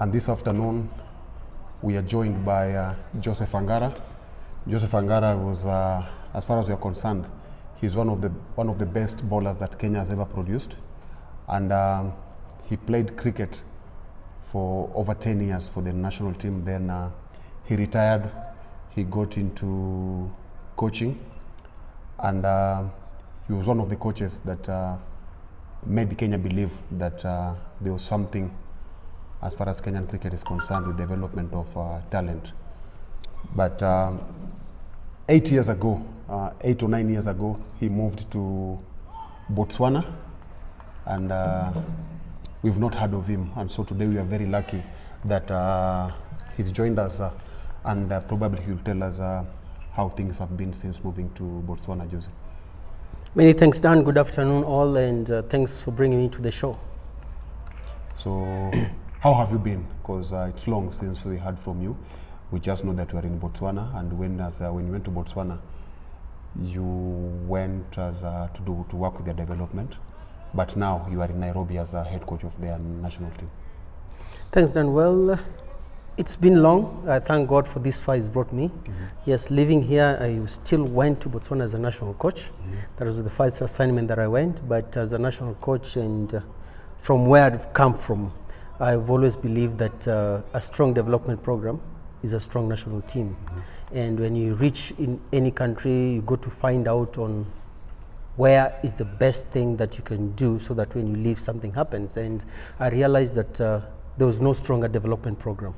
And this afternoon, we are joined by Joseph Angara. Joseph Angara was, as far as we are concerned, he's one of the best bowlers that Kenya has ever produced, and he played cricket for over 10 years for the national team. Then he retired. He got into coaching, and he was one of the coaches that made Kenya believe that there was something as far as Kenyan cricket is concerned with development of talent. But 8 years ago, 8 or 9 years ago, he moved to Botswana, and we've not heard of him. And so today we are very lucky that he's joined us, and probably he'll tell us how things have been since moving to Botswana. Jose. Many thanks, Dan. Good afternoon, all, and thanks for bringing me to the show. So, how have you been? Because it's long since we heard from you. We just know that you are in Botswana, and when you went to Botswana, you went as to work with their development, but now you are in Nairobi as a head coach of their national team. Thanks, Dan. Well, it's been long. I thank God for this far He's brought me. Yes, living here, I still went to Botswana as a national coach. That was the first assignment that I went, but as a national coach, and from where I've come from, I've always believed that a strong development program is a strong national team. And when you reach in any country, you go to find out on where is the best thing that you can do so that when you leave, something happens. And I realized that there was no stronger development program.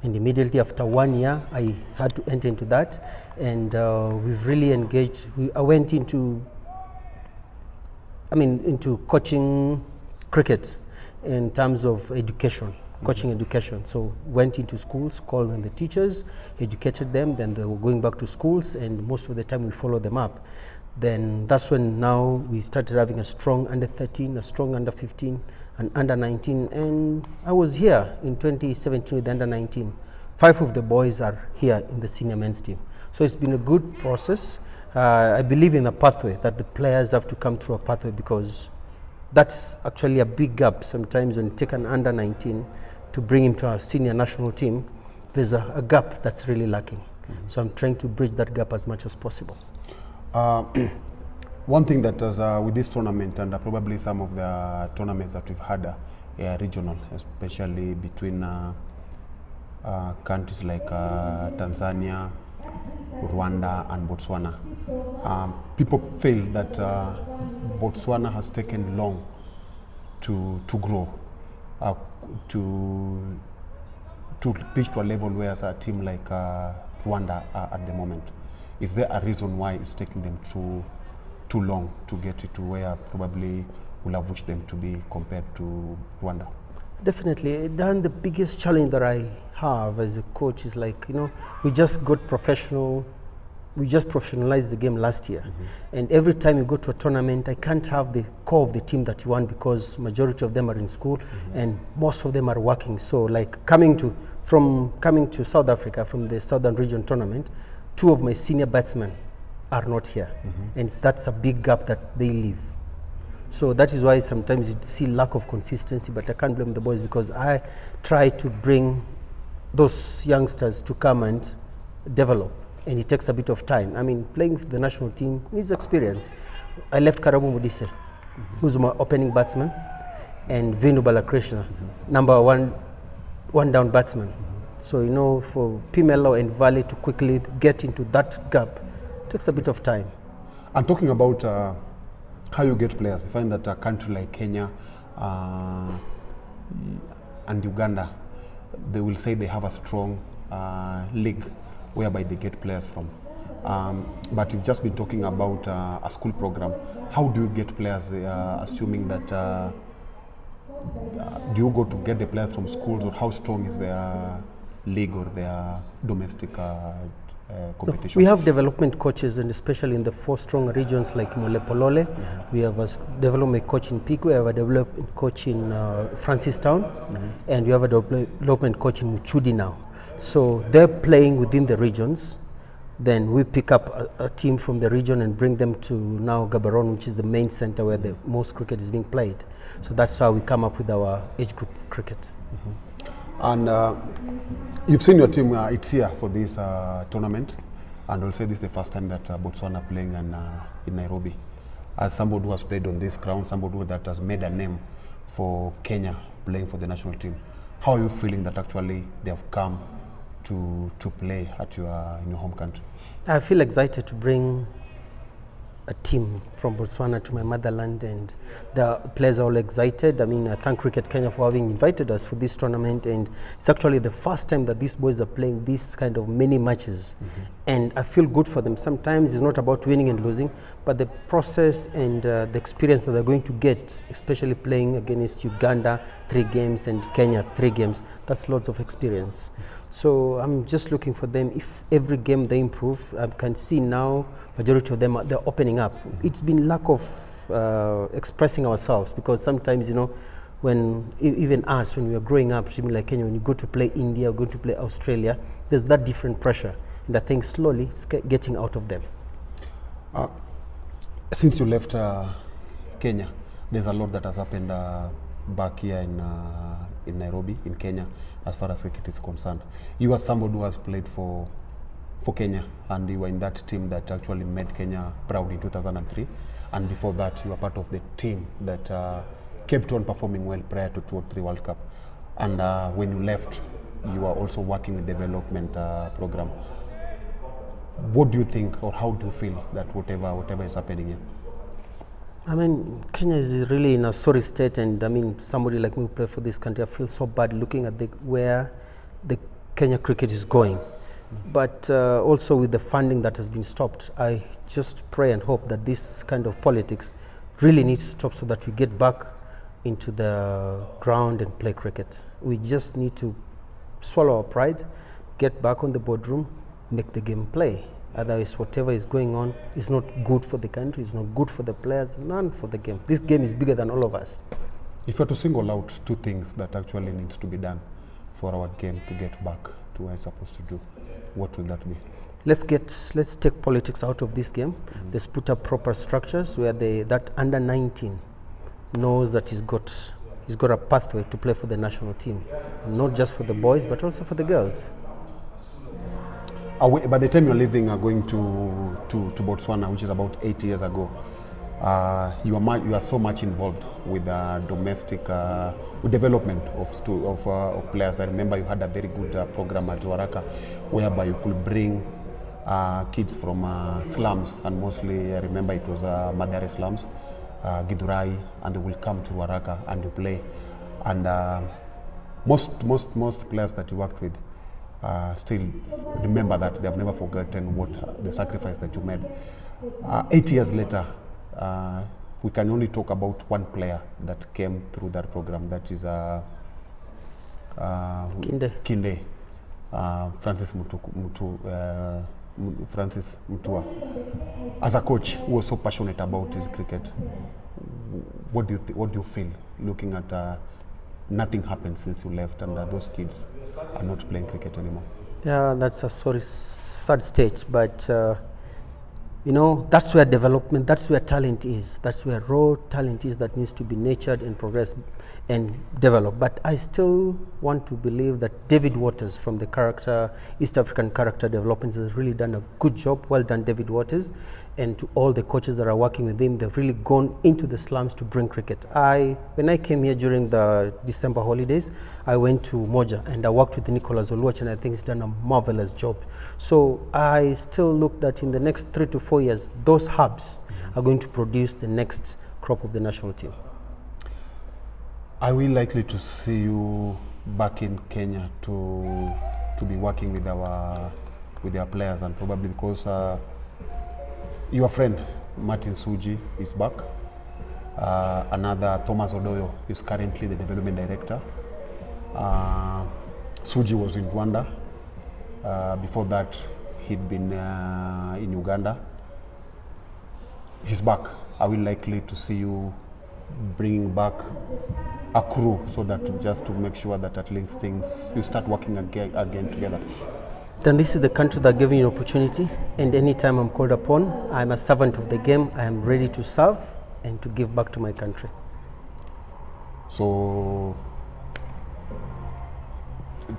And immediately after 1 year, I had to enter into that. And we've really engaged. I went into coaching cricket in terms of education, coaching education. So went into schools, called on the teachers, educated them, then they were going back to schools, and most of the time we follow them up. Then that's when now we started having a strong under 13, a strong under 15, and under 19. And I was here in 2017 with the under 19. 5 of the boys are here in the senior men's team. So it's been a good process. I believe in a pathway, that the players have to come through a pathway, because that's actually a big gap. Sometimes when you take an under 19 to bring him to our senior national team, there's a gap that's really lacking. So I'm trying to bridge that gap as much as possible. One thing that is with this tournament, and probably some of the tournaments that we've had regional, especially between countries like Tanzania, Rwanda and Botswana, people feel that Botswana has taken long to grow, to reach to a level where as a team like Rwanda are at the moment. Is there a reason why it's taking them too long to get it to where probably will have wished them to be compared to Rwanda? Definitely. Dan, the biggest challenge that I have as a coach is we just got professional. We just professionalized the game last year. And every time you go to a tournament, I can't have the core of the team that you want, because majority of them are in school and most of them are working. So like coming to South Africa from the Southern Region tournament, 2 of my senior batsmen are not here. And that's a big gap that they leave. So that is why sometimes you see lack of consistency, but I can't blame the boys, because I try to bring those youngsters to come and develop, and it takes a bit of time. I mean, playing for the national team needs experience. I left Karabu Mudise, who's my opening batsman, and Vinu Balakrishna, number one down batsman. So, for Pimelo and Valley to quickly get into that gap takes a bit of time. And talking about how you get players, we find that a country like Kenya and Uganda, they will say they have a strong league whereby they get players from. But you've just been talking about a school program. How do you get players, assuming that, do you go to get the players from schools, or how strong is their league or their domestic competition? We have development coaches, and especially in the 4 strong regions like Molepolole, we have a development coach in Pique, we have a development coach in Francistown, and we have a development coach in Muchudi now. So they're playing within the regions. Then we pick up a team from the region and bring them to now Gaborone, which is the main center where the most cricket is being played. So that's how we come up with our age group cricket. And you've seen your team, it's here for this tournament, and I'll say this is the first time that Botswana are playing in Nairobi. As somebody who has played on this ground, somebody that has made a name for Kenya playing for the national team, how are you feeling that actually they have come to play at in your home country? I feel excited to bring a team from Botswana to my motherland, and the players are all excited. I mean, I thank Cricket Kenya for having invited us for this tournament, and it's actually the first time that these boys are playing this kind of many matches, and I feel good for them. Sometimes it's not about winning and losing, but the process and the experience that they're going to get, especially playing against Uganda 3 games and Kenya 3 games, that's lots of experience. So I'm just looking for them. If every game they improve, I can see now majority of them they're opening up. It's been lack of expressing ourselves, because sometimes, you know, when even us, when we were growing up, even like Kenya, when you go to play India or go to play Australia, there's that different pressure, and I think slowly it's getting out of them. Since you left Kenya, there's a lot that has happened back here in Nairobi, in Kenya, as far as cricket is concerned. You are somebody who has played for Kenya, and you were in that team that actually made Kenya proud in 2003. And before that, you were part of the team that kept on performing well prior to 2003 World Cup. And when you left, you were also working with development program. What do you think, or how do you feel that whatever is happening here? I mean, Kenya is really in a sorry state, and I mean, somebody like me who play for this country, I feel so bad looking at where the Kenya cricket is going. But also with the funding that has been stopped, I just pray and hope that this kind of politics really needs to stop, so that we get back into the ground and play cricket. We just need to swallow our pride, get back on the boardroom, make the game play. Otherwise, whatever is going on is not good for the country, it's not good for the players, none for the game. This game is bigger than all of us. If you were to single out 2 things that actually needs to be done for our game to get back to where it's supposed to do, what will that be? Let's take politics out of this game. Let's put up proper structures where that under 19 knows that he's got a pathway to play for the national team, and not just for the boys but also for the girls. By the time you're leaving, going to Botswana, which is about 8 years ago, you are so much involved with domestic with development of players. I remember you had a very good program at Waraka, whereby you could bring kids from slums, and mostly I remember it was Madare slums, Githurai, and they will come to Waraka and you play. And most players that you worked with still remember that. They have never forgotten what the sacrifice that you made. 8 years later, we can only talk about one player that came through that program. That is Kinde, Francis Mutua. As a coach who was so passionate about his cricket, what do you feel looking at nothing happened since you left, and those kids are not playing cricket anymore? Yeah, that's a sad state, but you know, that's where development, that's where talent is, that's where raw talent is, that needs to be nurtured and progress and develop. But I still want to believe that David Waters from the East African Character Development has really done a good job. Well done, David Waters. And to all the coaches that are working with him, they've really gone into the slums to bring cricket. When I came here during the December holidays, I went to Moja and I worked with Nicholas Oluwach, and I think he's done a marvelous job. So I still look that in the next 3 to 4 years, those hubs are going to produce the next crop of the national team. Are we likely to see you back in Kenya to be working with our players, and probably because your friend Martin Suji is back, another Thomas Odoyo is currently the development director. Suji was in Rwanda. Before that, he'd been in Uganda. He's back. Are we likely to see you bringing back a crew, so that just to make sure that at least you start working again together? Then this is the country that gave me an opportunity, and anytime I'm called upon, I'm a servant of the game. I am ready to serve and to give back to my country. So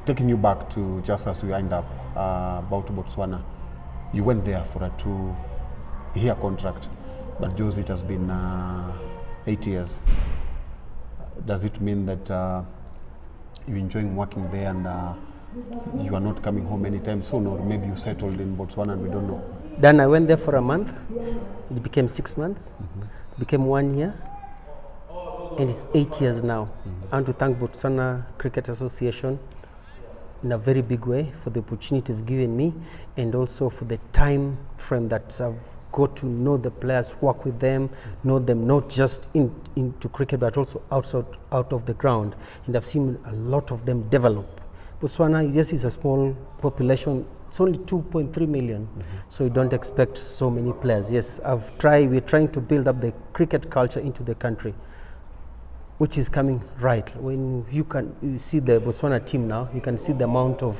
taking you back to just as we wind up about Botswana, you went there for a 2-year contract, but Josie, it has been 8 years. Does it mean that you're enjoying working there and you are not coming home anytime soon, or maybe you settled in Botswana and we don't know? Then I went there for a month. It became 6 months, became 1 year, and it's 8 years now. I want to thank Botswana Cricket Association in a very big way for the opportunity they've given me, and also for the time frame that I've got to know the players, work with them, know them not just into cricket but also out of the ground, and I've seen a lot of them develop. Botswana, yes, is a small population. It's only 2.3 million, so you don't expect so many players. Yes, we're trying to build up the cricket culture into the country, which is coming right. When you see the Botswana team now, you can see the amount of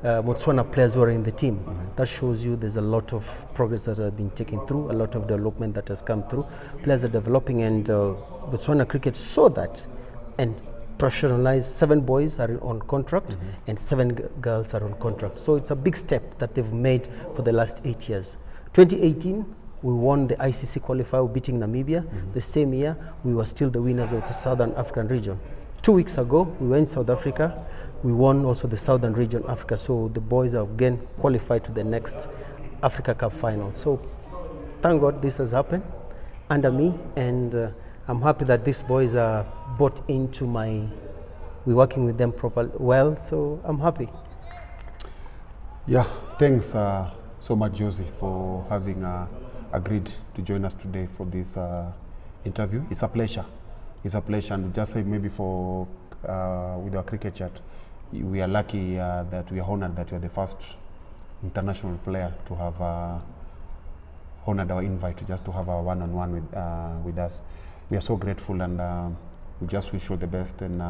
Botswana players who are in the team. That shows you there's a lot of progress that has been taken through, a lot of development that has come through. Players are developing, and Botswana Cricket saw that and professionalized. 7 boys are on contract and 7 girls are on contract. So it's a big step that they've made for the last 8 years. 2018, we won the ICC qualifier, beating Namibia. The same year, we were still the winners of the Southern African region. 2 weeks ago, we went to South Africa. We won also the Southern region, Africa. So the boys have again qualified to the next Africa Cup final. So thank God this has happened under me, and I'm happy that these boys are bought into we're working with them properly well, so I'm happy. Yeah, thanks so much, Josie, for having agreed to join us today for this interview. It's a pleasure. It's a pleasure, and just say maybe for with our cricket chat, we are lucky that we are honored that you are the first international player to have honored our invite just to have a one-on-one with us. We are so grateful, and we just wish you the best, and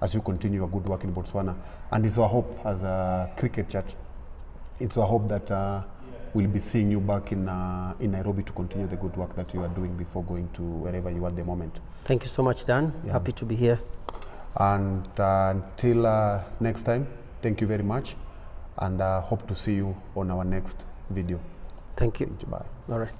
as you continue your good work in Botswana. And it's our hope as a cricket chat, it's our hope that we'll be seeing you back in Nairobi to continue the good work that you are doing before going to wherever you are at the moment. Thank you so much, Dan. Yeah. Happy to be here. And until next time, thank you very much, and hope to see you on our next video. Thank you. Bye. All right.